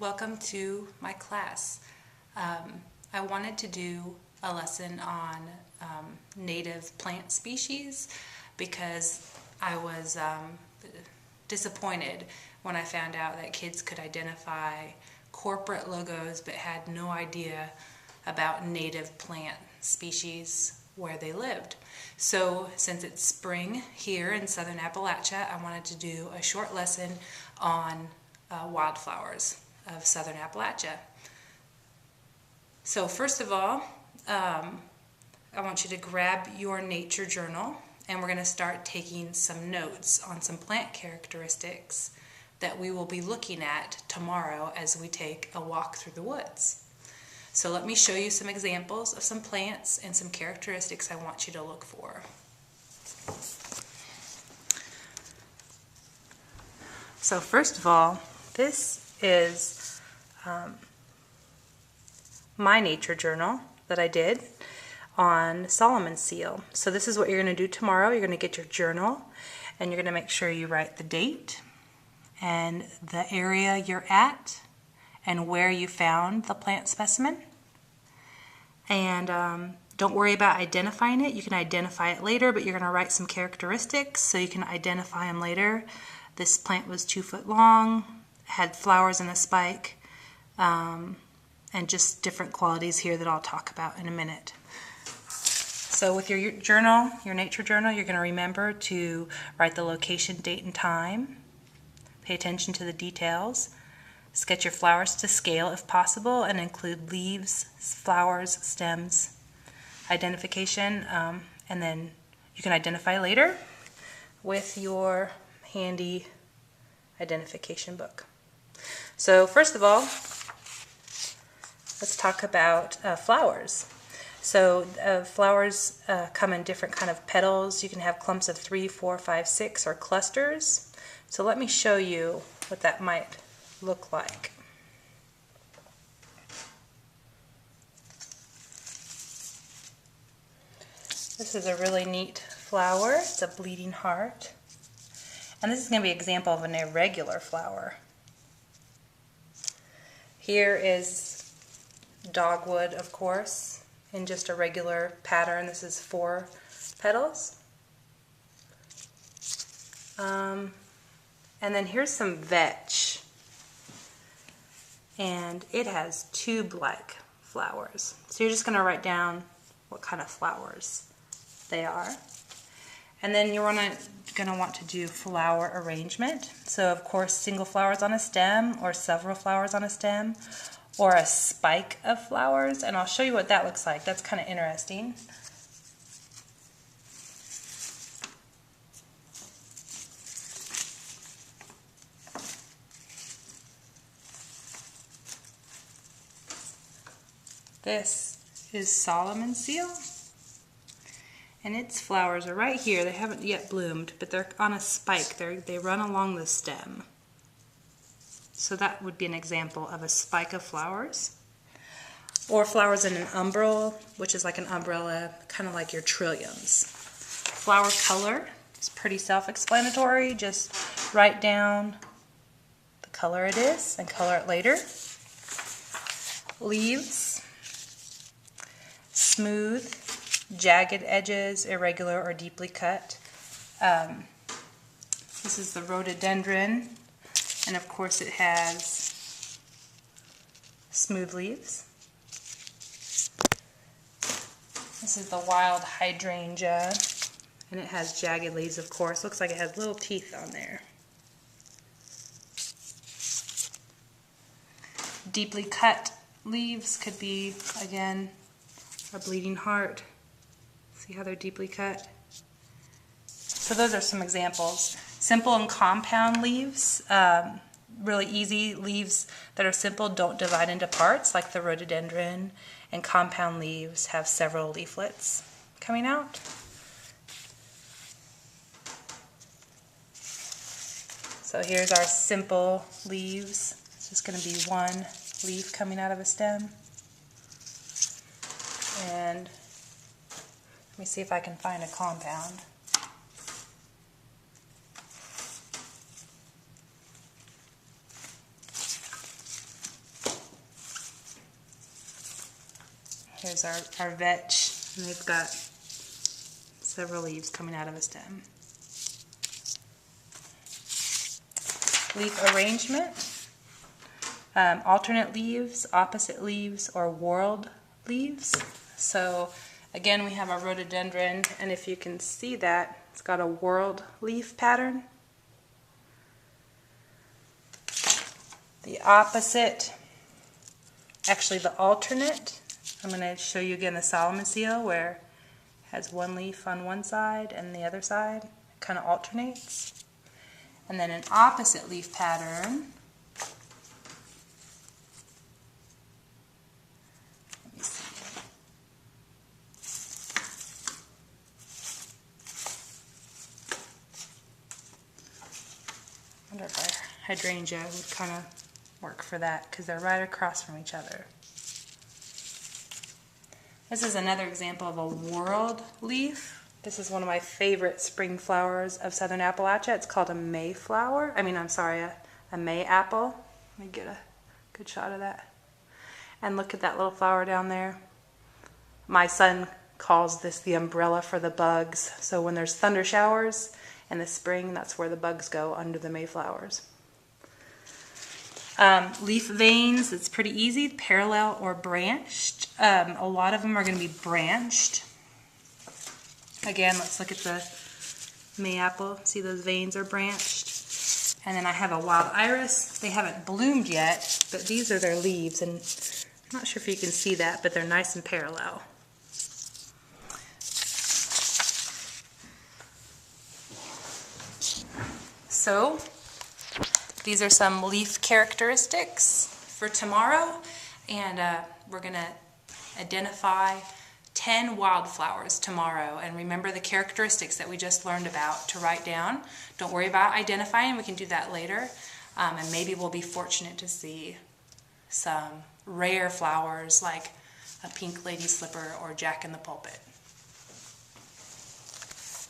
welcome to my class. I wanted to do a lesson on native plant species because I was disappointed when I found out that kids could identify corporate logos but had no idea about native plant species where they lived. So since it's spring here in southern Appalachia, I wanted to do a short lesson on wildflowers of southern Appalachia. So first of all, I want you to grab your nature journal and we're going to start taking some notes on some plant characteristics that we will be looking at tomorrow as we take a walk through the woods. So let me show you some examples of some plants and some characteristics I want you to look for. So first of all, this is my nature journal that I did on Solomon seal. So this is what you're going to do tomorrow. You're going to get your journal and you're going to make sure you write the date and the area you're at and where you found the plant specimen. And don't worry about identifying it. You can identify it later, but you're going to write some characteristics so you can identify them later. This plant was 2 foot long, had flowers in a spike, and just different qualities here that I'll talk about in a minute. So with your journal, your nature journal, you're going to remember to write the location, date, and time. Pay attention to the details. Sketch your flowers to scale if possible and include leaves, flowers, stems, identification, and then you can identify later with your handy identification book. So first of all, let's talk about flowers. So flowers come in different kind of petals. You can have clumps of 3, 4, 5, 6 or clusters. So let me show you what that might look like. This is a really neat flower. It's a bleeding heart. And this is going to be an example of an irregular flower. Here is dogwood, of course, in just a regular pattern. This is 4 petals. And then here's some vetch. And it has tube-like flowers. So you're just going to write down what kind of flowers they are. And then you're going to want to do flower arrangement. So of course single flowers on a stem or several flowers on a stem or a spike of flowers. And I'll show you what that looks like. That's kind of interesting. This is Solomon seal, and its flowers are right here. They haven't yet bloomed, but they're on a spike. They run along the stem. So that would be an example of a spike of flowers. Or flowers in an umbel, which is like an umbrella, kind of like your trilliums. Flower color is pretty self-explanatory. Just write down the color it is and color it later. Leaves. Smooth, jagged edges, irregular or deeply cut. This is the rhododendron, and of course it has smooth leaves. This is the wild hydrangea, and it has jagged leaves, of course. Looks like it has little teeth on there. Deeply cut leaves could be, again, a bleeding heart. See how they're deeply cut? So those are some examples. Simple and compound leaves, really easy. Leaves that are simple don't divide into parts like the rhododendron, and compound leaves have several leaflets coming out. So here's our simple leaves. It's just going to be one leaf coming out of a stem. And let me see if I can find a compound. Here's our vetch, and they've got several leaves coming out of the stem. Leaf arrangement, alternate leaves, opposite leaves, or whorled leaves. So again, we have our rhododendron, and if you can see that, it's got a whorled leaf pattern. The opposite, actually the alternate, I'm going to show you again the Solomon seal where it has one leaf on one side and the other side. It kind of alternates. And then an opposite leaf pattern. Let me see. I wonder if our hydrangea would kind of work for that because they're right across from each other. This is another example of a whorled leaf. This is one of my favorite spring flowers of southern Appalachia. It's called a mayflower. I mean, I'm sorry, a May apple. Let me get a good shot of that. And look at that little flower down there. My son calls this the umbrella for the bugs. So when there's thunder showers in the spring, that's where the bugs go, under the mayflowers. Leaf veins, it's pretty easy, parallel or branched. A lot of them are going to be branched. Again, let's look at the mayapple. See, those veins are branched. And then I have a wild iris. They haven't bloomed yet, but these are their leaves, and I'm not sure if you can see that, but they're nice and parallel. So, these are some leaf characteristics for tomorrow, and we're going to identify 10 wildflowers tomorrow, and remember the characteristics that we just learned about to write down. Don't worry about identifying, we can do that later, and maybe we'll be fortunate to see some rare flowers like a pink lady slipper or Jack in the Pulpit.